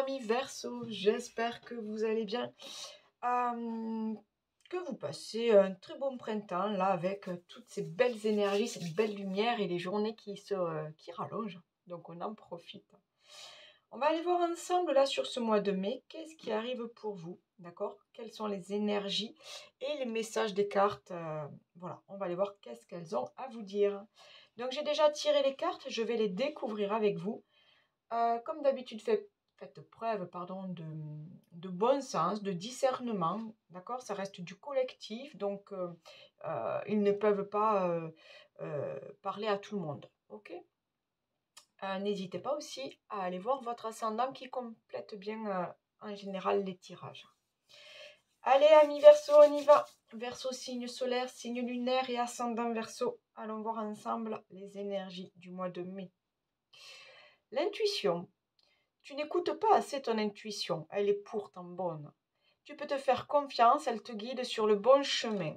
amis Verseau, j'espère que vous allez bien, que vous passez un très bon printemps là avec toutes ces belles énergies, cette belle lumière et les journées qui rallongent, donc on en profite. On va aller voir ensemble là sur ce mois de mai, qu'est-ce qui arrive pour vous, d'accord? Quelles sont les énergies et les messages des cartes, voilà, on va aller voir qu'est-ce qu'elles ont à vous dire. Donc j'ai déjà tiré les cartes, je vais les découvrir avec vous. Comme d'habitude, faites preuve pardon, de bon sens, de discernement, d'accord? Ça reste du collectif, donc ils ne peuvent pas parler à tout le monde, ok? N'hésitez pas aussi à aller voir votre ascendant qui complète bien en général les tirages. Allez, amis Verseau, on y va. Verseau, signe solaire, signe lunaire et ascendant Verseau. Allons voir ensemble les énergies du mois de mai. L'intuition. Tu n'écoutes pas assez ton intuition, elle est pourtant bonne. Tu peux te faire confiance, elle te guide sur le bon chemin.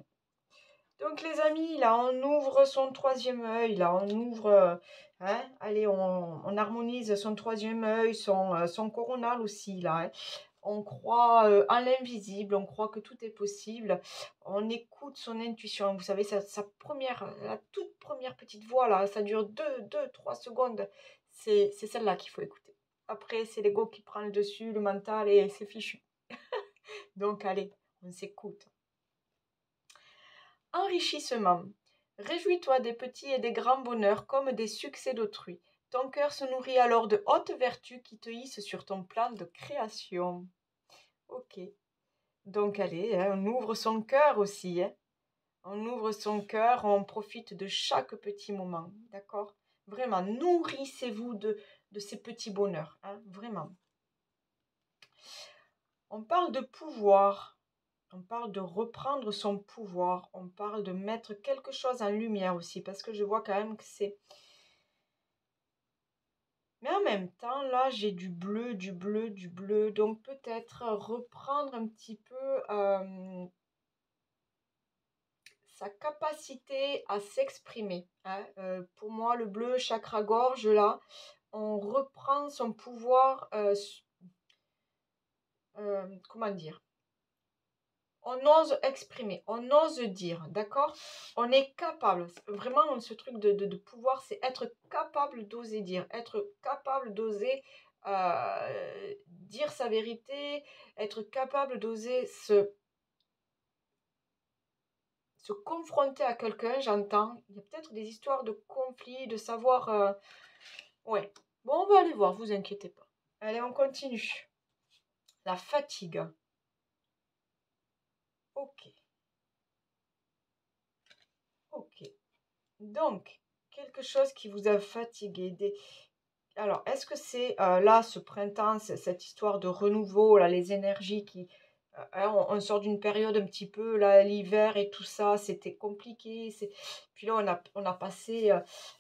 Donc les amis, là on ouvre son troisième œil, là on ouvre, allez, on harmonise son troisième œil, son coronal aussi, là. Hein. On croit en l'invisible, on croit que tout est possible, on écoute son intuition. Vous savez, la toute première petite voix, là, ça dure 3 secondes. C'est celle-là qu'il faut écouter. Après, c'est l'ego qui prend le dessus, le mental, et c'est fichu. Donc allez, on s'écoute. Enrichissement. Réjouis-toi des petits et des grands bonheurs comme des succès d'autrui. Ton cœur se nourrit alors de hautes vertus qui te hissent sur ton plan de création. Ok. Donc allez, hein, on ouvre son cœur aussi. Hein. On ouvre son cœur, on profite de chaque petit moment. D'accord? Vraiment, nourrissez-vous de ces petits bonheurs. Hein, vraiment. On parle de pouvoir. On parle de reprendre son pouvoir, on parle de mettre quelque chose en lumière aussi, parce que je vois quand même que c'est... Mais en même temps, là, j'ai du bleu, du bleu, du bleu, donc peut-être reprendre un petit peu sa capacité à s'exprimer. Hein. Pour moi, le bleu, chakra-gorge, là, on reprend son pouvoir, comment dire? On ose exprimer, on ose dire, d'accord? On est capable, vraiment ce truc de pouvoir, c'est être capable d'oser dire, être capable d'oser dire sa vérité, être capable d'oser se confronter à quelqu'un, j'entends. Il y a peut-être des histoires de conflits, de savoir... Ouais, bon, on va aller voir, vous inquiétez pas. Allez, on continue. La fatigue. Ok. Ok. Donc, quelque chose qui vous a fatigué. Alors, est-ce que c'est là, ce printemps, cette histoire de renouveau, là, les énergies qui... hein, on sort d'une période un petit peu, là, l'hiver et tout ça, c'était compliqué. Puis là, on a passé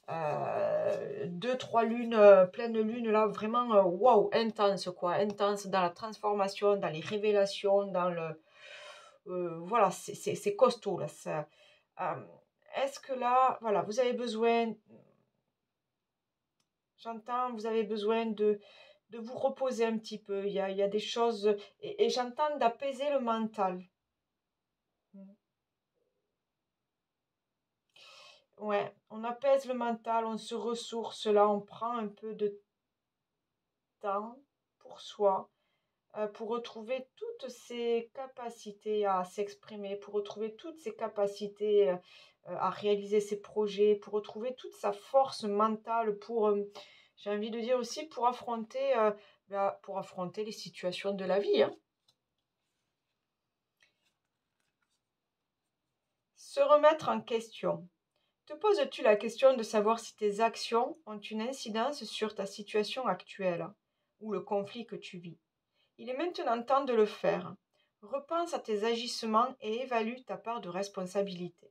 2, 3 lunes, pleine lune, là, vraiment, waouh, intense, quoi. Intense dans la transformation, dans les révélations, dans le... voilà, c'est costaud, là. Euh, Est-ce que là, voilà, vous avez besoin, j'entends, vous avez besoin de vous reposer un petit peu. Il y a des choses, et j'entends d'apaiser le mental. Ouais, on apaise le mental, on se ressource là, on prend un peu de temps pour soi, pour retrouver toutes ses capacités à s'exprimer, pour retrouver toutes ses capacités à réaliser ses projets, pour retrouver toute sa force mentale pour, j'ai envie de dire aussi, pour affronter les situations de la vie. Hein. Se remettre en question. Te poses-tu la question de savoir si tes actions ont une incidence sur ta situation actuelle ou le conflit que tu vis? Il est maintenant temps de le faire. Repense à tes agissements et évalue ta part de responsabilité.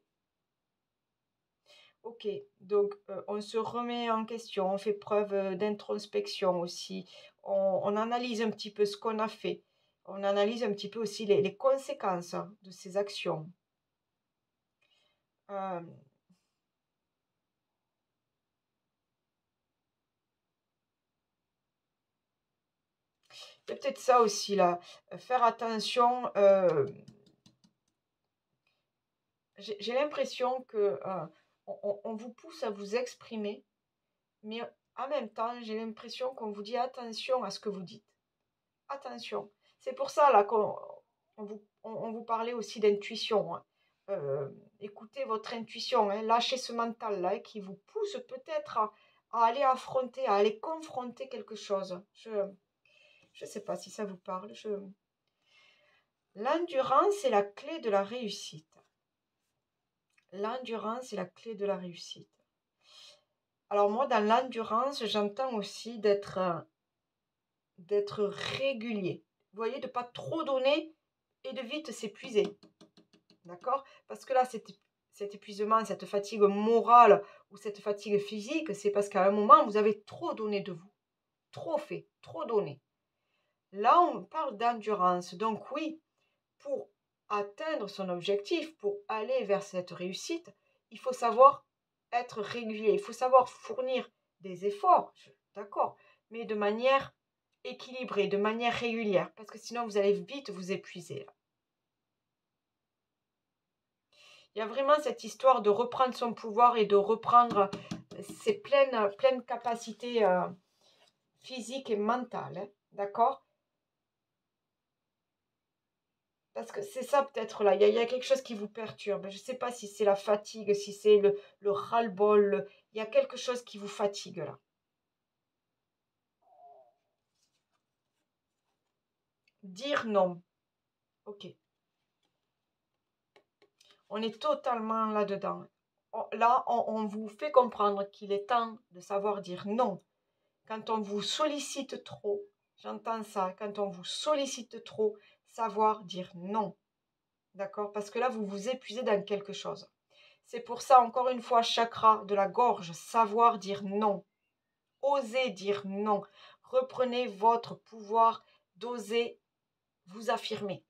Ok, donc on se remet en question, on fait preuve d'introspection aussi, on analyse un petit peu ce qu'on a fait, on analyse un petit peu aussi les conséquences de ces actions. Euh, Il y a peut-être ça aussi, là. Faire attention. J'ai l'impression que on vous pousse à vous exprimer, mais en même temps, j'ai l'impression qu'on vous dit attention à ce que vous dites. Attention. C'est pour ça là on vous parlait aussi d'intuition, hein. Écoutez votre intuition, hein. Lâchez ce mental là, hein, qui vous pousse peut-être à aller affronter, à aller confronter quelque chose. Je sais pas si ça vous parle. L'endurance est la clé de la réussite. L'endurance est la clé de la réussite. Alors moi, dans l'endurance, j'entends aussi d'être régulier. Vous voyez, de ne pas trop donner et de vite s'épuiser. D'accord? Parce que là, cet épuisement, cette fatigue morale ou cette fatigue physique, c'est parce qu'à un moment, vous avez trop donné de vous. Trop fait, trop donné. Là, on parle d'endurance. Donc oui, pour atteindre son objectif, pour aller vers cette réussite, il faut savoir être régulier. Il faut savoir fournir des efforts, d'accord, mais de manière équilibrée, de manière régulière, parce que sinon vous allez vite vous épuiser. Il y a vraiment cette histoire de reprendre son pouvoir et de reprendre ses pleines capacités physiques et mentales, hein, d'accord? Parce que c'est ça peut-être là, il y a quelque chose qui vous perturbe. Je ne sais pas si c'est la fatigue, si c'est le ras-le-bol, il y a quelque chose qui vous fatigue là. Dire non, ok. On est totalement là-dedans. Là, on vous fait comprendre qu'il est temps de savoir dire non. Quand on vous sollicite trop, j'entends ça, quand on vous sollicite trop, savoir dire non. D'accord? Parce que là, vous vous épuisez dans quelque chose. C'est pour ça, encore une fois, chakra de la gorge, savoir dire non. Osez dire non. Reprenez votre pouvoir d'oser vous affirmer.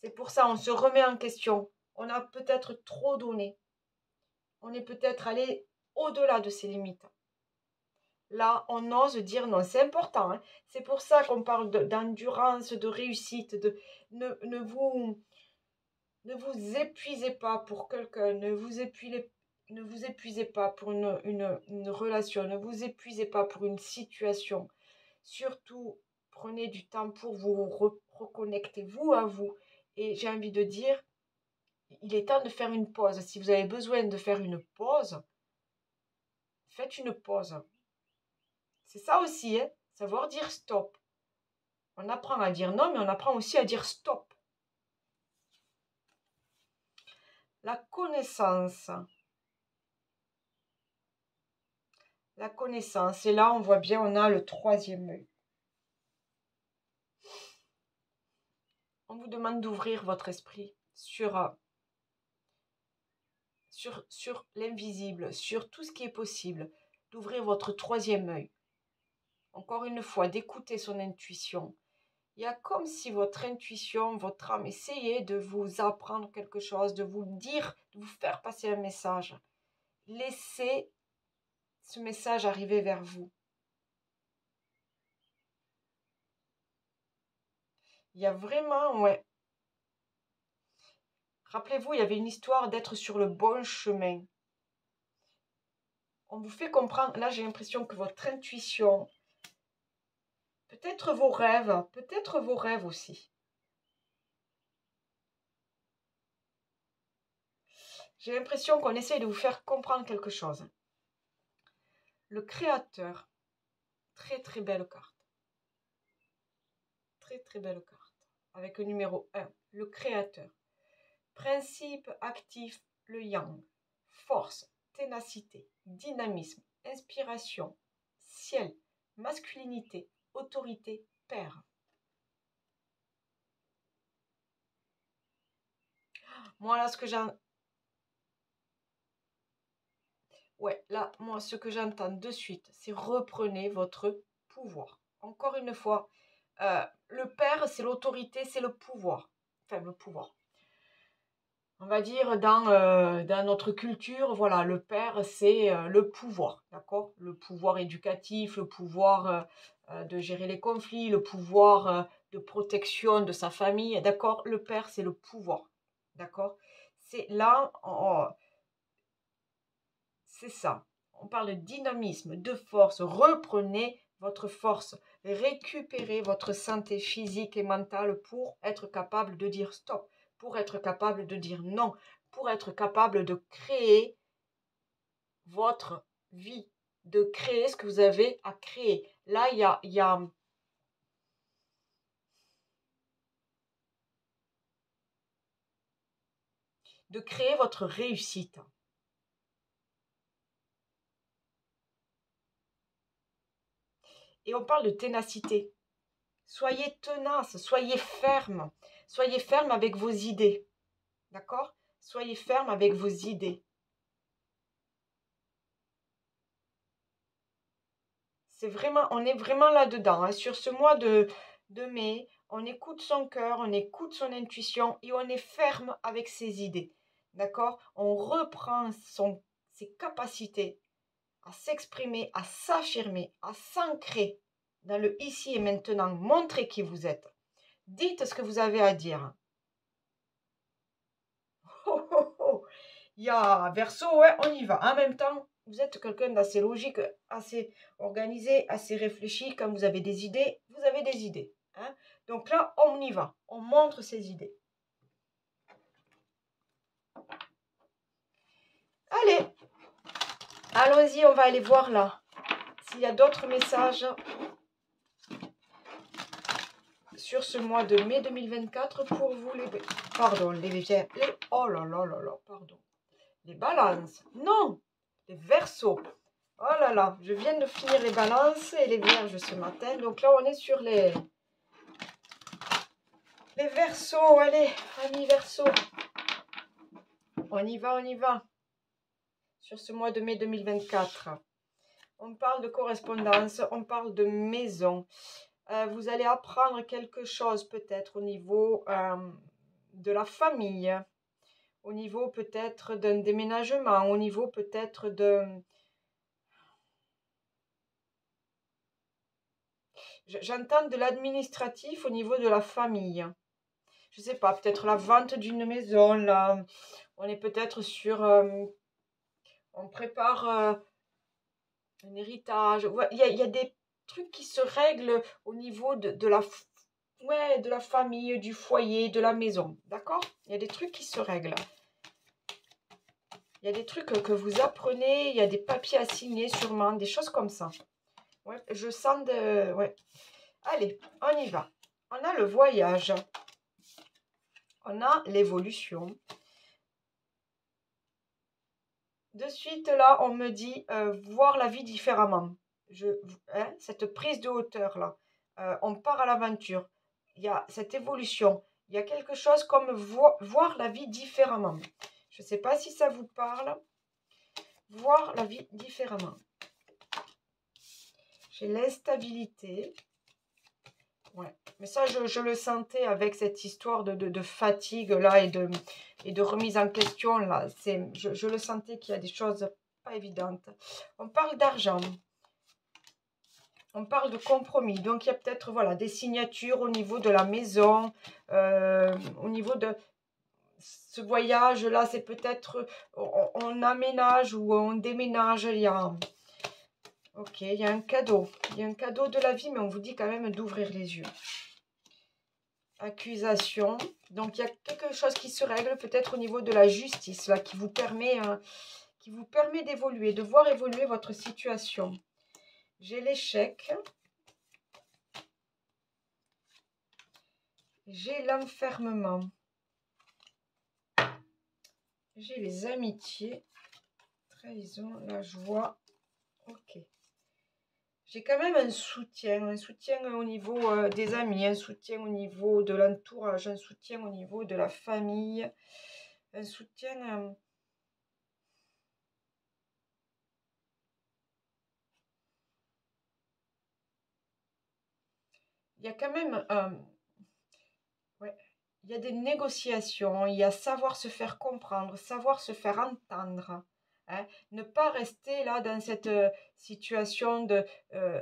C'est pour ça, on se remet en question. On a peut-être trop donné. On est peut-être allé au-delà de ses limites. Là, on ose dire non. C'est important, hein. C'est pour ça qu'on parle d'endurance, de réussite. Ne vous épuisez pas pour quelqu'un. Ne vous épuisez pas pour une relation. Ne vous épuisez pas pour une situation. Surtout, prenez du temps pour vous reconnecter, vous à vous. Et j'ai envie de dire, il est temps de faire une pause. Si vous avez besoin de faire une pause, faites une pause. C'est ça aussi, hein, savoir dire stop. On apprend à dire non, mais on apprend aussi à dire stop. La connaissance. La connaissance. Et là, on voit bien, on a le troisième œil. On vous demande d'ouvrir votre esprit sur l'invisible, sur tout ce qui est possible, d'ouvrir votre troisième œil. Encore une fois, d'écouter son intuition. Il y a comme si votre intuition, votre âme essayait de vous apprendre quelque chose, de vous dire, de vous faire passer un message. Laissez ce message arriver vers vous. Il y a vraiment, ouais. Rappelez-vous, il y avait une histoire d'être sur le bon chemin. On vous fait comprendre, là j'ai l'impression que votre intuition, peut-être vos rêves aussi. J'ai l'impression qu'on essaye de vous faire comprendre quelque chose. Le créateur, très très belle carte. Très très belle carte. Avec le numéro 1, le créateur. Principe actif, le yang. Force, ténacité, dynamisme, inspiration, ciel, masculinité, autorité, père. Moi là, ce que j'entends de suite, c'est reprenez votre pouvoir. Encore une fois, le père, c'est l'autorité, c'est le pouvoir. Enfin, le pouvoir. On va dire dans notre culture, voilà, le père, c'est le pouvoir, d'accord? Le pouvoir éducatif, le pouvoir de gérer les conflits, le pouvoir de protection de sa famille, d'accord? Le père, c'est le pouvoir, d'accord? C'est là, c'est ça. On parle de dynamisme, de force. Reprenez votre force. Récupérez votre santé physique et mentale pour être capable de dire stop, pour être capable de dire non, pour être capable de créer votre vie, de créer ce que vous avez à créer. Là, il y a de créer votre réussite. Et on parle de ténacité. Soyez tenace, soyez ferme avec vos idées. D'accord? Soyez ferme avec vos idées. C'est vraiment, on est vraiment là-dedans, hein. Sur ce mois de mai, on écoute son cœur, on écoute son intuition et on est ferme avec ses idées. D'accord? On reprend ses capacités à s'exprimer, à s'affirmer, à s'ancrer dans le ici et maintenant. Montrez qui vous êtes. Dites ce que vous avez à dire. Oh, oh, oh. Il y a Verseau, ouais, on y va. En même temps, vous êtes quelqu'un d'assez logique, assez organisé, assez réfléchi. Quand vous avez des idées, vous avez des idées, hein. Donc là, on y va. On montre ses idées. Allez, allons-y, on va aller voir là. S'il y a d'autres messages sur ce mois de mai 2024 pour vous, pardon, oh là là là là, pardon. Les balances. Non, les verseaux. Oh là là, je viens de finir les balances et les vierges ce matin. Donc là, on est sur les verseaux. Allez, amis verseaux. On y va, on y va. Sur ce mois de mai 2024. On parle de correspondance, on parle de maison. Vous allez apprendre quelque chose peut-être au niveau de la famille. Au niveau peut-être d'un déménagement. Au niveau peut-être de... J'entends de l'administratif au niveau de la famille. Je sais pas, peut-être la vente d'une maison, là. On est peut-être sur... on prépare un héritage. Ouais, il y a des trucs qui se règlent au niveau ouais, de la famille, du foyer, de la maison. D'accord? Il y a des trucs qui se règlent. Il y a des trucs que vous apprenez, il y a des papiers à signer sûrement, des choses comme ça. Ouais, je sens de... Ouais. Allez, on y va. On a le voyage. On a l'évolution. De suite, là, on me dit voir la vie différemment. Cette prise de hauteur, là. On part à l'aventure. Il y a cette évolution. Il y a quelque chose comme voir la vie différemment. Je ne sais pas si ça vous parle. Voir la vie différemment. J'ai l'instabilité. Ouais. Mais ça, je le sentais avec cette histoire de fatigue là et de remise en question là. Je le sentais qu'il y a des choses pas évidentes. On parle d'argent. On parle de compromis. Donc, il y a peut-être voilà, des signatures au niveau de la maison, au niveau de ce voyage-là. C'est peut-être on aménage ou on déménage. Ok, il y a un cadeau. Il y a un cadeau de la vie, mais on vous dit quand même d'ouvrir les yeux. Accusation. Donc, il y a quelque chose qui se règle peut-être au niveau de la justice, là, qui vous permet d'évoluer, de voir évoluer votre situation. J'ai l'échec. J'ai l'enfermement. J'ai les amitiés. Trahison, la joie. Ok. J'ai quand même un soutien au niveau des amis, un soutien au niveau de l'entourage, un soutien au niveau de la famille, un soutien... il y a quand même... ouais. il y a des négociations, il y a savoir se faire comprendre, savoir se faire entendre. Hein. Ne pas rester là dans cette situation de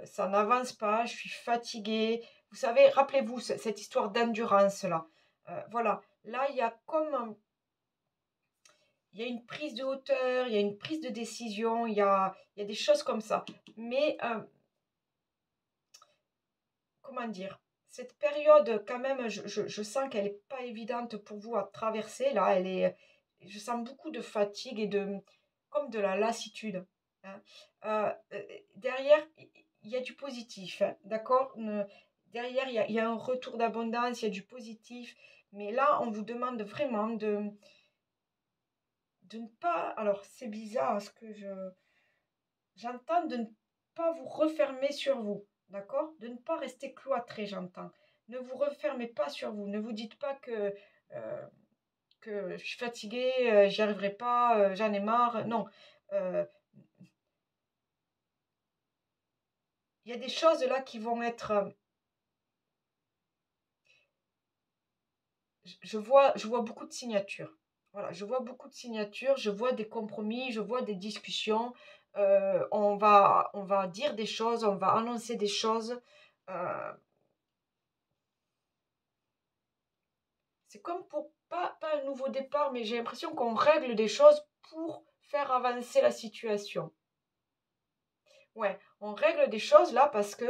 ça n'avance pas, je suis fatiguée. Vous savez, rappelez-vous cette histoire d'endurance là. Voilà, là il y a il y a une prise de hauteur, il y a une prise de décision, il y a des choses comme ça. Mais comment dire, cette période, quand même, je sens qu'elle n'est pas évidente pour vous à traverser. Là, je sens beaucoup de fatigue et comme de la lassitude. Hein. Derrière, il y a du positif, hein, d'accord? Derrière, il y a un retour d'abondance, il y a du positif. Mais là, on vous demande vraiment de ne pas. Alors, c'est bizarre ce que j'entends de ne pas vous refermer sur vous, d'accord? De ne pas rester cloîtré, j'entends. Ne vous refermez pas sur vous. Ne vous dites pas euh, que je suis fatiguée, j'y arriverai pas, j'en ai marre. Non. Euh, Il y a des choses là qui vont être. Je vois beaucoup de signatures. Voilà, je vois beaucoup de signatures, je vois des compromis, je vois des discussions. On va dire des choses, on va annoncer des choses. Euh, C'est comme pour, pas un nouveau départ, mais j'ai l'impression qu'on règle des choses pour faire avancer la situation. Ouais, on règle des choses là parce que,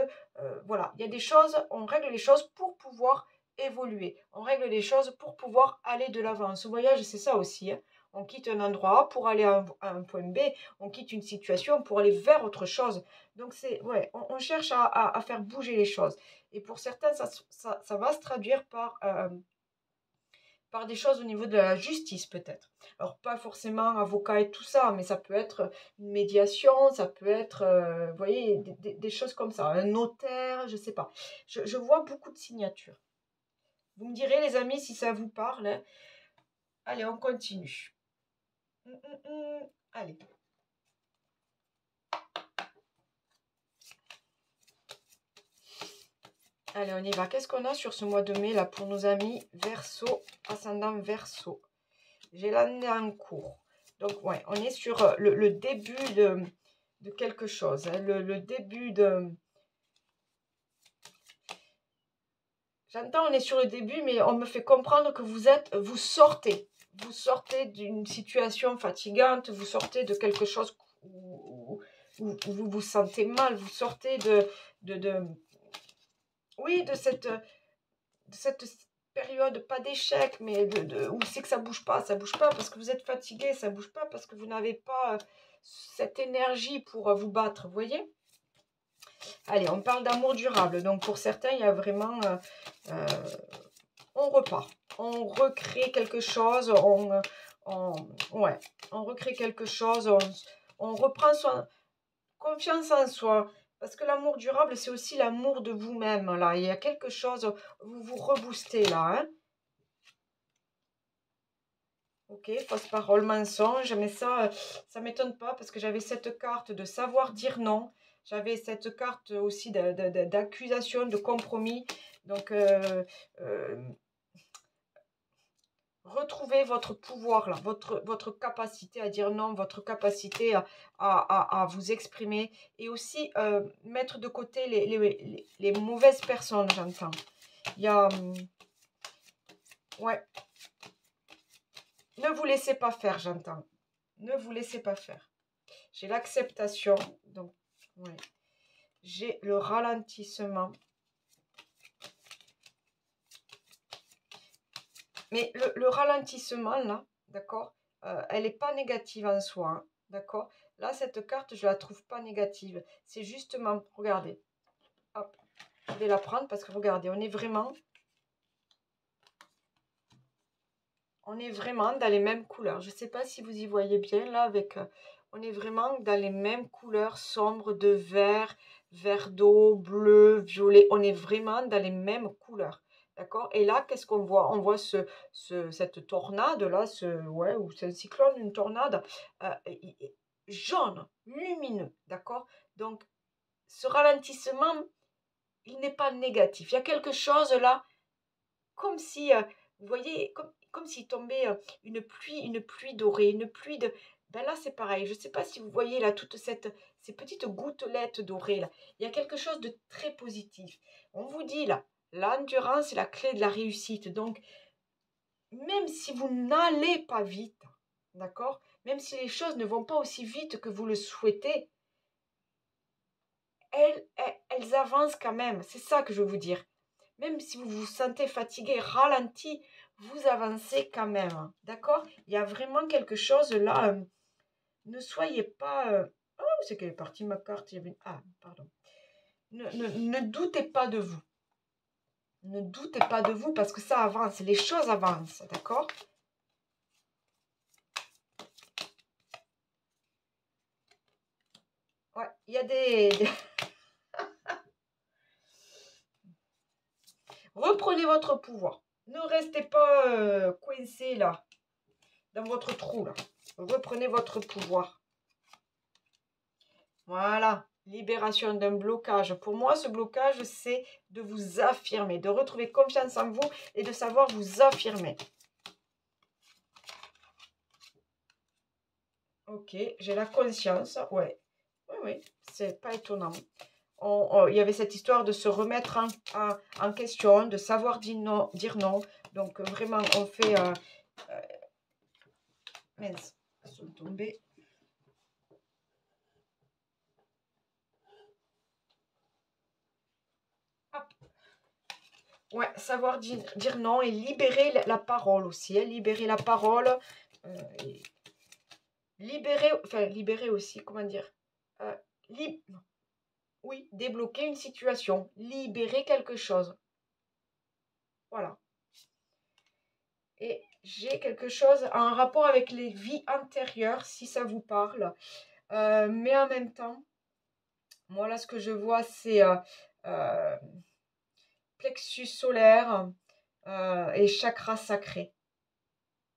voilà, il y a des choses, on règle les choses pour pouvoir évoluer. On règle les choses pour pouvoir aller de l'avant. Ce voyage, c'est ça aussi. Hein. On quitte un endroit A pour aller à un point B. On quitte une situation pour aller vers autre chose. Donc, ouais, on cherche à faire bouger les choses. Et pour certains, ça va se traduire par des choses au niveau de la justice peut-être. Alors pas forcément avocat et tout ça, mais ça peut être une médiation, ça peut être, vous voyez, des choses comme ça, un notaire, je sais pas. Je vois beaucoup de signatures. Vous me direz les amis si ça vous parle. Hein. Allez, on continue. Allez. Allez, on y va. Qu'est-ce qu'on a sur ce mois de mai là pour nos amis Verseau, ascendant Verseau? J'ai l'année en cours. Donc, ouais, on est sur le début de quelque chose. Hein, le début de... J'entends, on est sur le début, mais on me fait comprendre que vous sortez. Vous sortez d'une situation fatigante, vous sortez de quelque chose où vous vous sentez mal, vous sortez oui, de cette période, pas d'échec, mais où c'est que ça bouge pas parce que vous êtes fatigué, ça bouge pas parce que vous n'avez pas cette énergie pour vous battre, vous voyez? Allez, on parle d'amour durable. Donc pour certains, il y a vraiment, euh, on repart, on recrée quelque chose, ouais, on recrée quelque chose, on reprend confiance en soi. Parce que l'amour durable, c'est aussi l'amour de vous-même, là. Il y a quelque chose, vous vous reboostez, là, hein. Ok, fausse parole, mensonge, mais ça m'étonne pas parce que j'avais cette carte de savoir dire non. J'avais cette carte aussi d'accusation, de compromis. Donc, euh, retrouvez votre pouvoir là, votre capacité à dire non, votre capacité à vous exprimer et aussi mettre de côté les mauvaises personnes, j'entends. Il y a... ouais, ne vous laissez pas faire, j'entends. Ne vous laissez pas faire. J'ai l'acceptation, donc, ouais. J'ai le ralentissement. Mais le ralentissement, là, d'accord, elle n'est pas négative en soi, hein, d'accord. Là, cette carte, je ne la trouve pas négative. C'est justement, regardez, hop, je vais la prendre parce que, regardez, on est vraiment dans les mêmes couleurs. Je ne sais pas si vous y voyez bien, là, avec... on est vraiment dans les mêmes couleurs sombres de vert, vert d'eau, bleu, violet. On est vraiment dans les mêmes couleurs. D'accord? Et là, qu'est-ce qu'on voit? On voit cette tornade-là, ouais, ou c'est un cyclone, une tornade, jaune, lumineux. D'accord? Donc, ce ralentissement, il n'est pas négatif. Il y a quelque chose là, comme si Vous voyez, comme s'il tombait une pluie dorée, une pluie de... Ben là, c'est pareil. Je ne sais pas si vous voyez là toutes ces petites gouttelettes dorées là. Il y a quelque chose de très positif. On vous dit là, l'endurance est la clé de la réussite. Donc, même si vous n'allez pas vite, d'accord? Même si les choses ne vont pas aussi vite que vous le souhaitez, elles avancent quand même. C'est ça que je veux vous dire. Même si vous vous sentez fatigué, ralenti, vous avancez quand même. D'accord? Il y a vraiment quelque chose là. Ne soyez pas... Oh, c'est qu'elle est partie ma carte. Ah, pardon. Ne doutez pas de vous. Ne doutez pas de vous parce que ça avance. Les choses avancent. D'accord? Ouais, il y a Reprenez votre pouvoir. Ne restez pas coincé là, dans votre trou là. Reprenez votre pouvoir. Voilà, libération d'un blocage. Pour moi, ce blocage, c'est de vous affirmer, de retrouver confiance en vous et de savoir vous affirmer. Ok, j'ai la conscience. Ouais, oui, c'est pas étonnant. Il y avait cette histoire de se remettre en question, de savoir dire non. Donc, vraiment, on fait... mince, elles sont tombées. Hop. Ouais, savoir dire non et libérer la parole aussi. Hein, libérer la parole. Et libérer aussi, comment dire euh, oui, débloquer une situation. Libérer quelque chose. Voilà. Et j'ai quelque chose en rapport avec les vies antérieures, si ça vous parle. Mais en même temps, moi là, ce que je vois, c'est euh, plexus solaire et chakra sacré.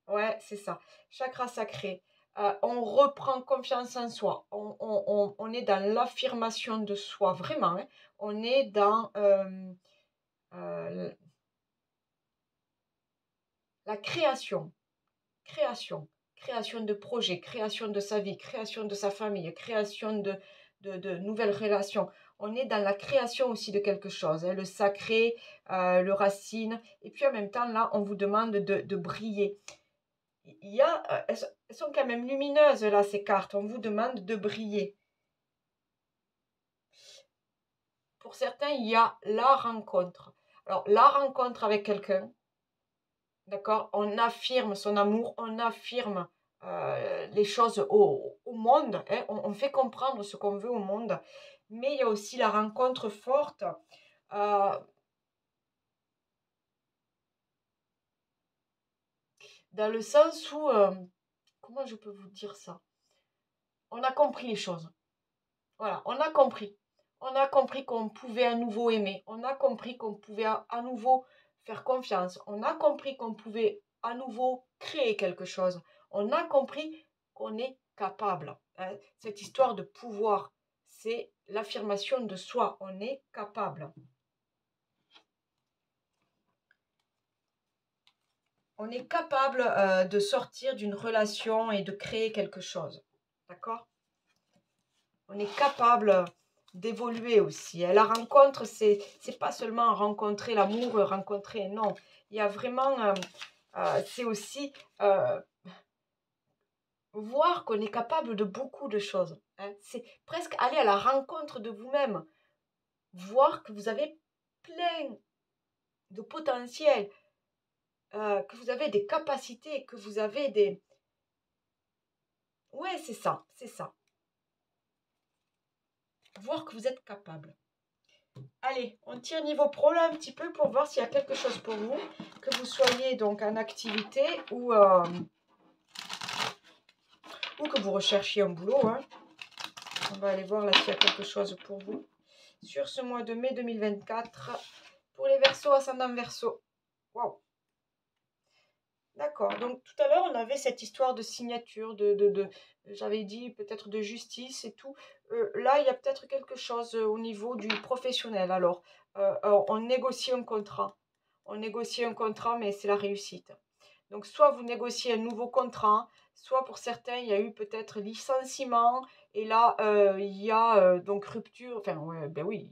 Ouais, c'est ça. Chakra sacré. On reprend confiance en soi. On est dans l'affirmation de soi, vraiment. Hein. On est dans euh, la création. Création. Création de projets, création de sa vie, création de sa famille, création de nouvelles relations. On est dans la création aussi de quelque chose. Hein. Le sacré, le racine. Et puis en même temps, là, on vous demande de briller. Elles sont quand même lumineuses là ces cartes, on vous demande de briller. Pour certains, il y a la rencontre. Alors la rencontre avec quelqu'un, d'accord, on affirme son amour, on affirme les choses au monde, hein, on fait comprendre ce qu'on veut au monde, mais il y a aussi la rencontre forte, euh, dans le sens où, comment je peux vous dire ça? On a compris les choses. Voilà, on a compris. On a compris qu'on pouvait à nouveau aimer. On a compris qu'on pouvait à nouveau faire confiance. On a compris qu'on pouvait à nouveau créer quelque chose. On a compris qu'on est capable. Hein. Cette histoire de pouvoir, c'est l'affirmation de soi. On est capable. On est capable de sortir d'une relation et de créer quelque chose. D'accord? On est capable d'évoluer aussi. La rencontre, c'est pas seulement rencontrer l'amour, rencontrer, non. Il y a vraiment, c'est aussi voir qu'on est capable de beaucoup de choses. Hein. C'est presque aller à la rencontre de vous-même. Voir que vous avez plein de potentiel, que vous avez des capacités, que vous avez des... Ouais, c'est ça, c'est ça. Voir que vous êtes capable. Allez, on tire niveau pro là un petit peu pour voir s'il y a quelque chose pour vous, que vous soyez donc en activité ou que vous recherchiez un boulot. Hein. On va aller voir là s'il y a quelque chose pour vous sur ce mois de mai 2024 pour les Verseaux, ascendant Verseau. Waouh! D'accord, donc tout à l'heure on avait cette histoire de signature, j'avais dit peut-être de justice et tout. Là il y a peut-être quelque chose au niveau du professionnel. Alors, on négocie un contrat. on négocie un contrat, mais c'est la réussite. Donc, soit vous négociez un nouveau contrat, soit pour certains, il y a eu peut-être licenciement, et là, il y a donc rupture, enfin, ouais, ben oui,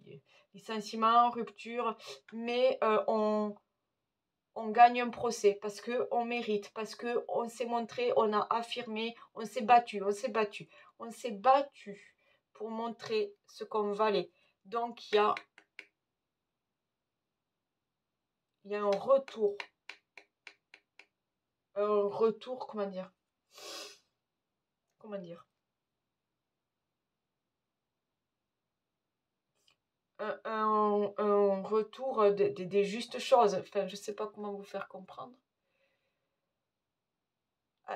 licenciement, rupture, mais on gagne un procès parce qu'on mérite, parce qu'on s'est montré, on a affirmé, on s'est battu, on s'est battu. On s'est battu pour montrer ce qu'on valait. Donc, il y a un retour. Un retour, comment dire? Comment dire? Un retour des justes choses. Enfin, je ne sais pas comment vous faire comprendre.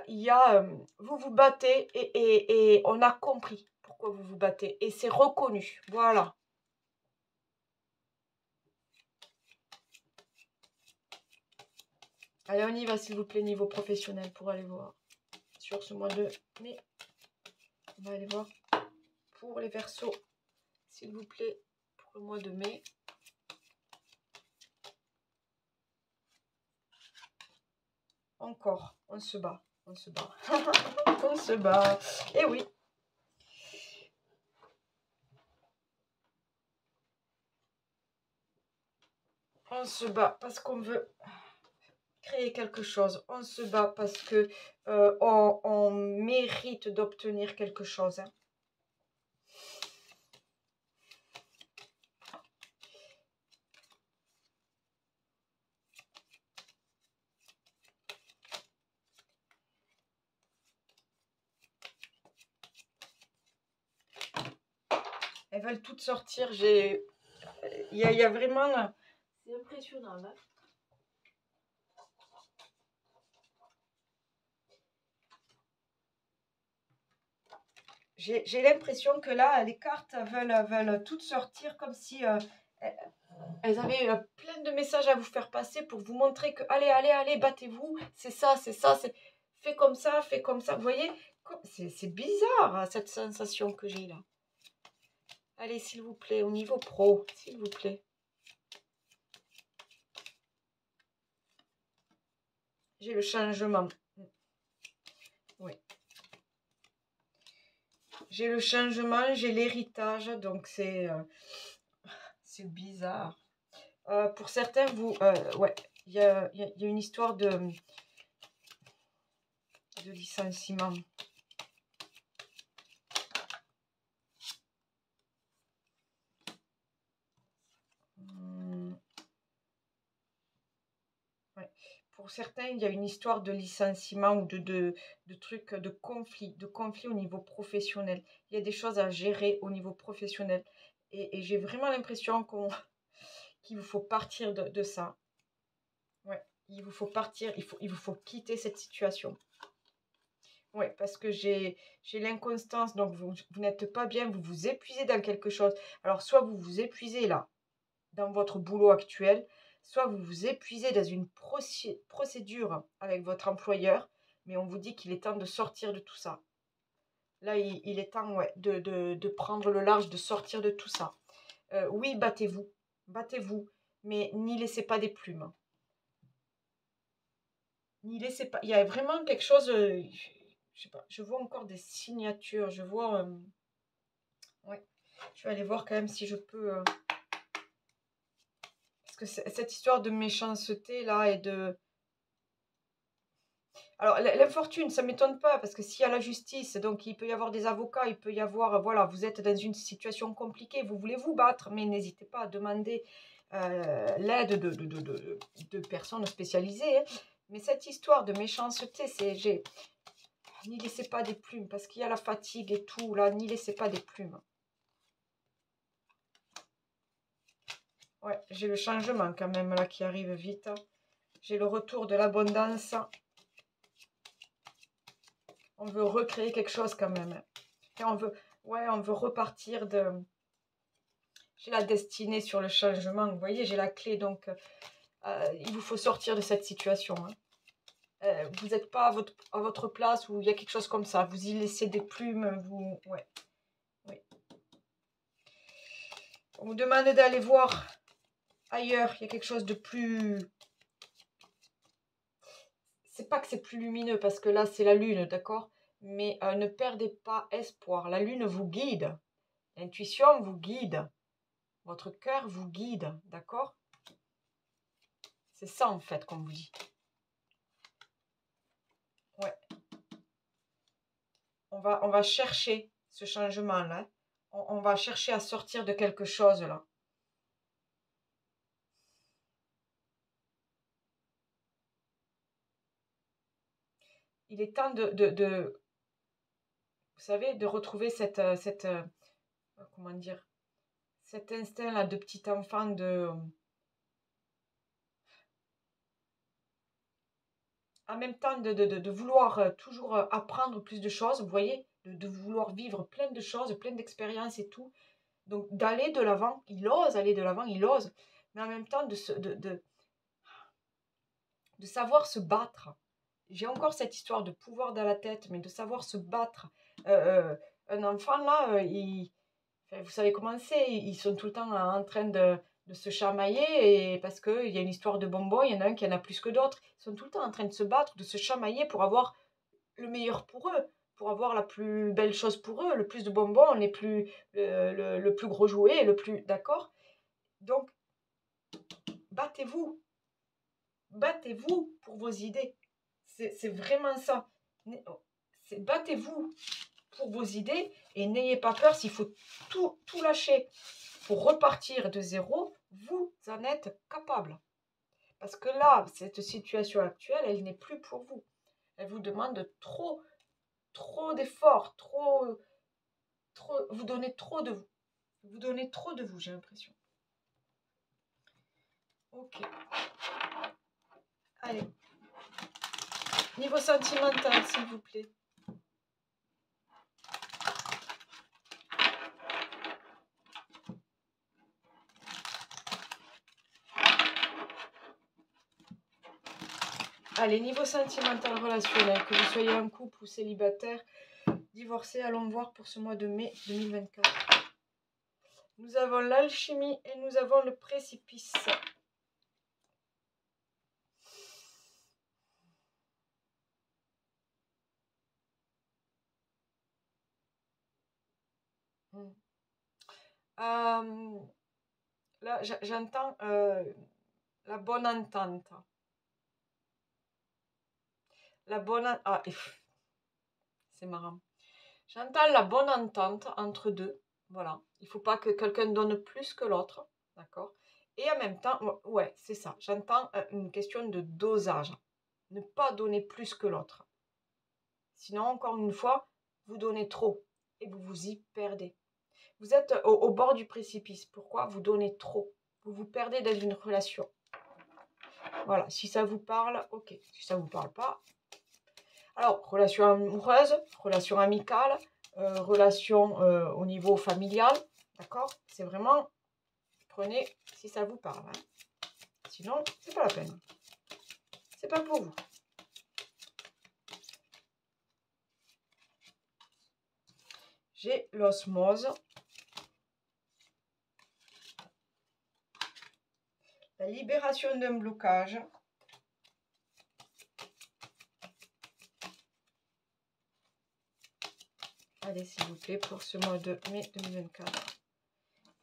Il y a, vous vous battez et on a compris pourquoi vous vous battez. Et c'est reconnu. Voilà. Allez, on y va, s'il vous plaît, niveau professionnel, pour aller voir sur ce mois de mai. On va aller voir pour les Verseaux, s'il vous plaît, pour le mois de mai. Encore, on se bat, on se bat. On se bat. Et oui. On se bat parce qu'on veut créer quelque chose. On se bat parce que on mérite d'obtenir quelque chose. Hein. Elles veulent toutes sortir. Il y a vraiment... C'est impressionnant. Hein. J'ai l'impression que là, les cartes veulent toutes sortir comme si elles avaient plein de messages à vous faire passer pour vous montrer que allez, allez, allez, battez-vous, c'est ça, fais comme ça, fais comme ça. Vous voyez, c'est bizarre hein, cette sensation que j'ai là. Allez, s'il vous plaît, au niveau pro, s'il vous plaît. J'ai le changement. Oui. J'ai le changement, j'ai l'héritage, donc c'est bizarre. Pour certains, ouais, il y a une histoire de licenciement. Ouais. Pour certains, il y a une histoire de licenciement ou de trucs, de conflit au niveau professionnel. Il y a des choses à gérer au niveau professionnel. Et j'ai vraiment l'impression qu'il vous faut partir de ça. Ouais, il vous faut partir, il vous faut quitter cette situation. Ouais, parce que j'ai l'inconstance, donc vous n'êtes pas bien, vous vous épuisez dans quelque chose. Alors, soit vous vous épuisez là, dans votre boulot actuel, soit vous vous épuisez dans une procédure avec votre employeur, mais on vous dit qu'il est temps de sortir de tout ça. Là, il est temps ouais, de prendre le large, de sortir de tout ça. Oui, battez-vous, mais n'y laissez pas des plumes. N'y laissez pas. Il y a vraiment quelque chose. Je sais pas. Je vois encore des signatures. Je vois. Ouais. Je vais aller voir quand même si je peux. Parce que cette histoire de méchanceté là et de. Alors l'infortune, ça ne m'étonne pas parce que s'il y a la justice, donc il peut y avoir des avocats, il peut y avoir. Voilà, vous êtes dans une situation compliquée, vous voulez vous battre, mais n'hésitez pas à demander l'aide de personnes spécialisées. Hein. Mais cette histoire de méchanceté, c'est. N'y laissez pas des plumes, parce qu'il y a la fatigue et tout, là, n'y laissez pas des plumes. Ouais, j'ai le changement quand même, là, qui arrive vite. J'ai le retour de l'abondance. On veut recréer quelque chose quand même. Et on veut repartir de... J'ai la destinée sur le changement, vous voyez, j'ai la clé, donc il vous faut sortir de cette situation. Hein. Vous n'êtes pas à votre place où il y a quelque chose comme ça. Vous y laissez des plumes, vous... Ouais. Oui. On vous demande d'aller voir ailleurs, il y a quelque chose de plus... C'est pas que c'est plus lumineux, parce que là, c'est la lune, d'accord? Mais ne perdez pas espoir. La lune vous guide. L'intuition vous guide. Votre cœur vous guide, d'accord? C'est ça, en fait, qu'on vous dit. Ouais. On va chercher ce changement-là. On va chercher à sortir de quelque chose, là. Il est temps vous savez, de retrouver comment dire, cet instinct-là de petit enfant en même temps de vouloir toujours apprendre plus de choses, vous voyez, de vouloir vivre plein de choses, plein d'expériences et tout. Donc d'aller de l'avant, il ose aller de l'avant, il ose, mais en même temps de savoir se battre. J'ai encore cette histoire de pouvoir dans la tête, mais de savoir se battre. Un enfant, là, enfin, vous savez comment c'est, ils sont tout le temps en train de se chamailler, et parce qu'il y a une histoire de bonbons, il y en a un qui en a plus que d'autres. Ils sont tout le temps en train de se battre, de se chamailler pour avoir le meilleur pour eux, pour avoir la plus belle chose pour eux, le plus de bonbons, le plus gros jouet, le plus... D'accord? Donc, battez-vous. Battez-vous pour vos idées. C'est vraiment ça. Battez-vous pour vos idées et n'ayez pas peur s'il faut tout lâcher pour repartir de zéro. Vous en êtes capable. Parce que là, cette situation actuelle, elle n'est plus pour vous. Elle vous demande trop d'efforts, vous donnez trop de vous. Vous donnez trop de vous, j'ai l'impression. Ok. Allez. Niveau sentimental, s'il vous plaît. Allez, niveau sentimental relationnel, que vous soyez en couple ou célibataire, divorcé, allons voir pour ce mois de mai 2024. Nous avons l'alchimie et nous avons le précipice. Là, j'entends la bonne entente. La bonne... Ah, c'est marrant. J'entends la bonne entente entre deux. Voilà. Il ne faut pas que quelqu'un donne plus que l'autre. D'accord? Et en même temps, ouais, c'est ça. J'entends une question de dosage. Ne pas donner plus que l'autre. Sinon, encore une fois, vous donnez trop et vous vous y perdez. Vous êtes au bord du précipice. Pourquoi? Vous donnez trop. Vous vous perdez dans une relation. Voilà. Si ça vous parle, ok. Si ça ne vous parle pas, alors, relation amoureuse, relation amicale, relation au niveau familial, d'accord? C'est vraiment, prenez si ça vous parle. Hein. Sinon, c'est pas la peine. C'est pas pour vous. J'ai l'osmose. La libération d'un blocage. Allez, s'il vous plaît, pour ce mois de mai 2024.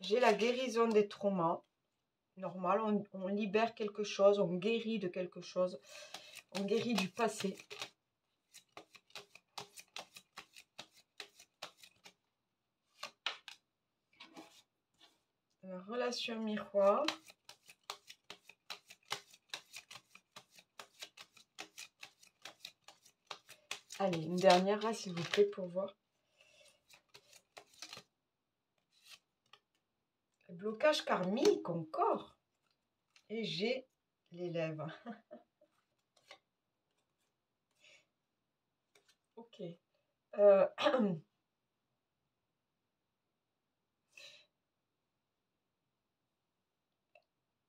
J'ai la guérison des traumas. Normal, on libère quelque chose, on guérit de quelque chose. On guérit du passé. La relation miroir. Allez, une dernière, s'il vous plaît, pour voir. Le blocage karmique encore. Et j'ai les lèvres. Ok.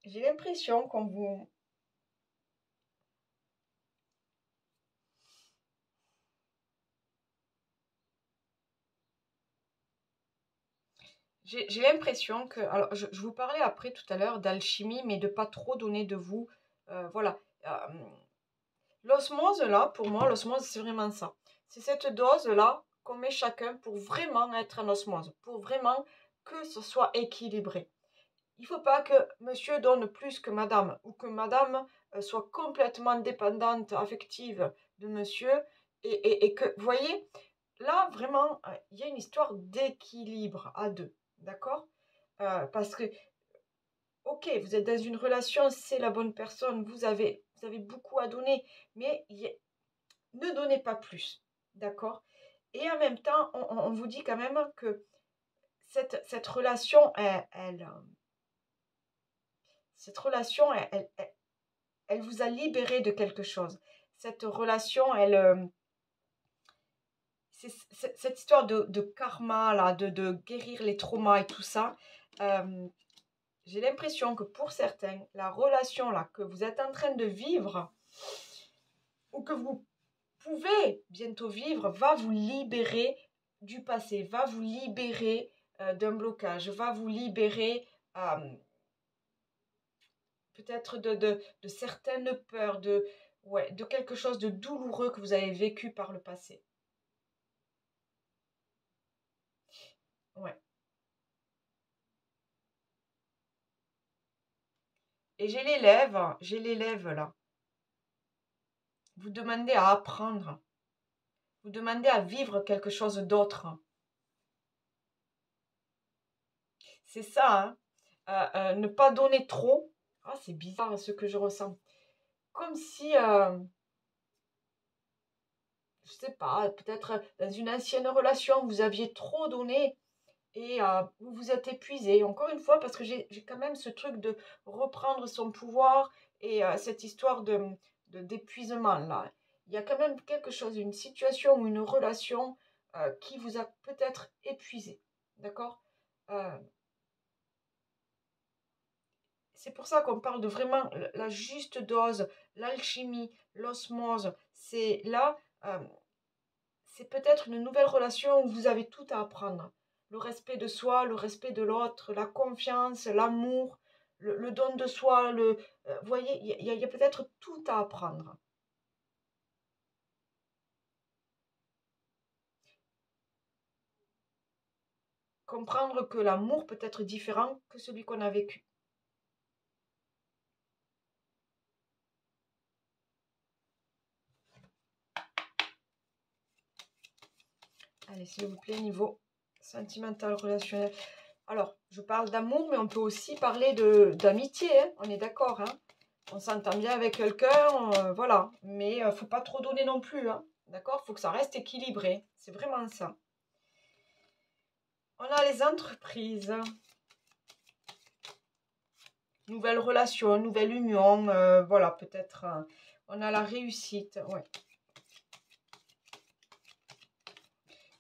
J'ai l'impression qu'on vous... j'ai l'impression que... Alors, je vous parlais après tout à l'heure d'alchimie, mais de pas trop donner de vous. Voilà. L'osmose, là, pour moi, l'osmose, c'est vraiment ça. C'est cette dose-là qu'on met chacun pour vraiment être en osmose, pour vraiment que ce soit équilibré. Il ne faut pas que monsieur donne plus que madame, ou que madame soit complètement dépendante affective de monsieur, et que, vous voyez, là, vraiment, il y a une histoire d'équilibre à deux, d'accord? Parce que, ok, vous êtes dans une relation, c'est la bonne personne, vous avez beaucoup à donner, mais ne donnez pas plus, d'accord? Et en même temps, on vous dit quand même que cette relation, cette relation, elle vous a libéré de quelque chose. Cette relation, cette histoire de karma, là, de guérir les traumas et tout ça, j'ai l'impression que pour certains, la relation là que vous êtes en train de vivre, ou que vous pouvez bientôt vivre, va vous libérer du passé, va vous libérer d'un blocage, va vous libérer peut-être de certaines peurs, ouais, de quelque chose de douloureux que vous avez vécu par le passé. Ouais. Et j'ai l'élève là. Vous demandez à apprendre. Vous demandez à vivre quelque chose d'autre. C'est ça, hein. Ne pas donner trop. Ah, c'est bizarre ce que je ressens. Comme si, je sais pas, peut-être dans une ancienne relation, vous aviez trop donné et vous vous êtes épuisé. Encore une fois, parce que j'ai quand même ce truc de reprendre son pouvoir et cette histoire d'épuisement là. Il y a quand même quelque chose, une situation ou une relation qui vous a peut-être épuisé. D'accord? Euh, c'est pour ça qu'on parle de vraiment la juste dose, l'alchimie, l'osmose. C'est là, euh, c'est peut-être une nouvelle relation où vous avez tout à apprendre. Le respect de soi, le respect de l'autre, la confiance, l'amour, le don de soi. Vous voyez, il y a peut-être tout à apprendre. Comprendre que l'amour peut être différent que celui qu'on a vécu. Allez, s'il vous plaît, niveau sentimental, relationnel. Alors, je parle d'amour, mais on peut aussi parler d'amitié, hein, on est d'accord, hein. On s'entend bien avec quelqu'un, voilà. Mais il ne faut pas trop donner non plus, hein, d'accord? Il faut que ça reste équilibré. C'est vraiment ça. On a les entreprises. Nouvelle relation, nouvelle union, voilà, peut-être. On a la réussite, ouais.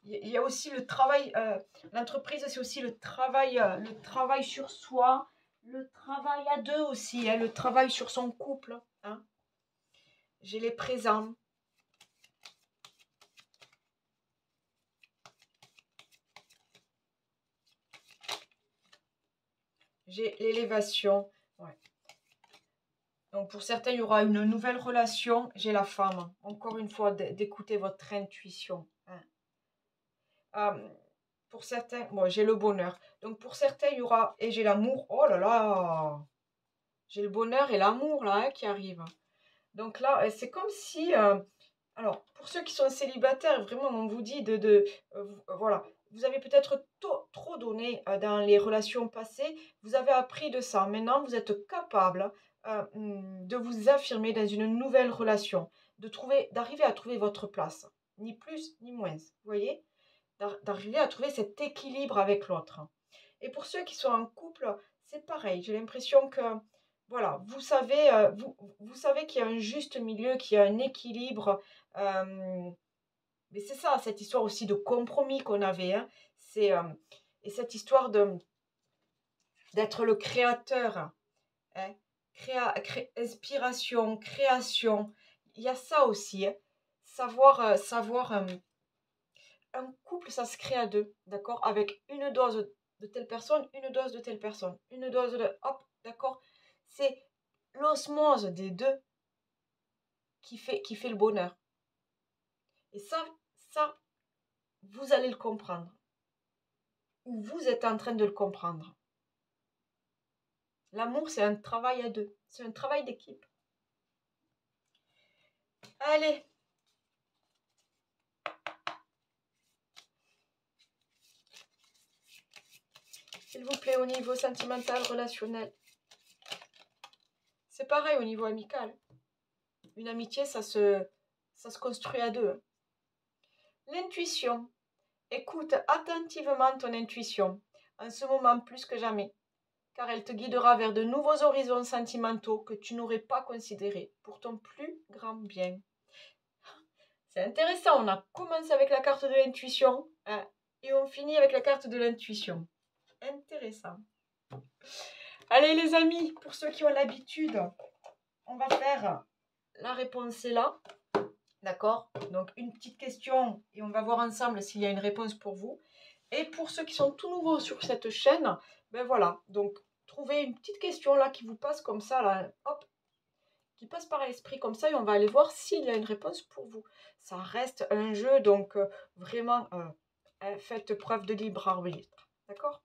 Il y a aussi le travail, l'entreprise, c'est aussi le travail sur soi, le travail à deux aussi, hein, le travail sur son couple, hein. J'ai les présents, j'ai l'élévation, ouais. Donc pour certains, il y aura une nouvelle relation, j'ai la femme. Encore une fois, d'écouter votre intuition, hein. Euh, pour certains, bon, j'ai le bonheur. Donc pour certains, il y aura, et j'ai l'amour, oh là là, j'ai le bonheur et l'amour là, hein, qui arrivent. Donc là, c'est comme si, alors, pour ceux qui sont célibataires, vraiment, on vous dit voilà, vous avez peut-être trop donné dans les relations passées, vous avez appris de ça. Maintenant, vous êtes capable de vous affirmer dans une nouvelle relation, d'arriver à trouver votre place, ni plus ni moins. Vous voyez? D'arriver à trouver cet équilibre avec l'autre. Et pour ceux qui sont en couple, c'est pareil. J'ai l'impression que, voilà, vous savez qu'il y a un juste milieu, qu'il y a un équilibre. Mais c'est ça, cette histoire aussi de compromis qu'on avait, hein. Et cette histoire d'être le créateur, hein. Inspiration, création. Il y a ça aussi, hein. Savoir un couple, ça se crée à deux, d'accord? Avec une dose de telle personne, une dose de telle personne, une dose de... Hop, d'accord? C'est l'osmose des deux qui fait le bonheur. Et ça, vous allez le comprendre. Ou vous êtes en train de le comprendre. L'amour, c'est un travail à deux. C'est un travail d'équipe. Allez. S'il vous plaît, au niveau sentimental, relationnel. C'est pareil au niveau amical. Une amitié, ça se construit à deux. L'intuition. Écoute attentivement ton intuition, en ce moment plus que jamais, car elle te guidera vers de nouveaux horizons sentimentaux que tu n'aurais pas considérés pour ton plus grand bien. C'est intéressant, on a commencé avec la carte de l'intuition et on finit avec la carte de l'intuition. Intéressant. Allez les amis, pour ceux qui ont l'habitude, on va faire la réponse est là. D'accord? Donc une petite question et on va voir ensemble s'il y a une réponse pour vous. Et pour ceux qui sont tout nouveaux sur cette chaîne, ben voilà, donc trouvez une petite question là qui vous passe comme ça, là, hop, qui passe par l'esprit comme ça et on va aller voir s'il y a une réponse pour vous. Ça reste un jeu, donc vraiment, faites preuve de libre arbitre. D'accord?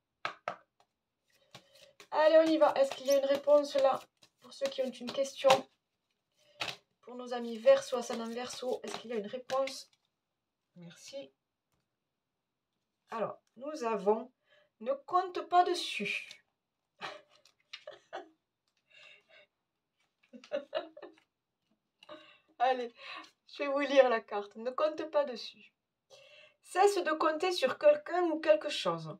Allez, on y va. Est-ce qu'il y a une réponse là pour ceux qui ont une question? Pour nos amis Verseau, ascendant Verseau, est-ce qu'il y a une réponse? Merci. Alors, nous avons « Ne compte pas dessus ». Allez, je vais vous lire la carte. Ne compte pas dessus. Cesse de compter sur quelqu'un ou quelque chose.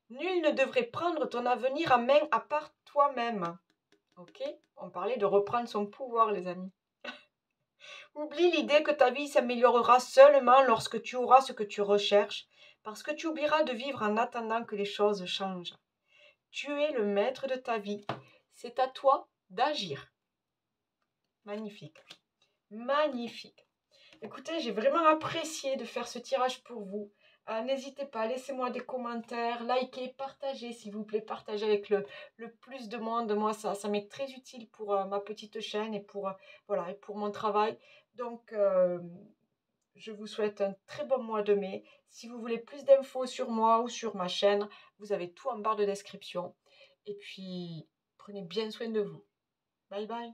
Nul ne devrait prendre ton avenir en main à part toi-même. Ok? On parlait de reprendre son pouvoir, les amis. Oublie l'idée que ta vie s'améliorera seulement lorsque tu auras ce que tu recherches, parce que tu oublieras de vivre en attendant que les choses changent. Tu es le maître de ta vie. C'est à toi d'agir. Magnifique. Magnifique. Écoutez, j'ai vraiment apprécié de faire ce tirage pour vous. N'hésitez pas, laissez-moi des commentaires, likez, partagez s'il vous plaît, partagez avec le plus de monde. Moi, ça m'est très utile pour ma petite chaîne et pour, voilà, et pour mon travail. Donc, je vous souhaite un très bon mois de mai. Si vous voulez plus d'infos sur moi ou sur ma chaîne, vous avez tout en barre de description. Et puis, prenez bien soin de vous. Bye bye.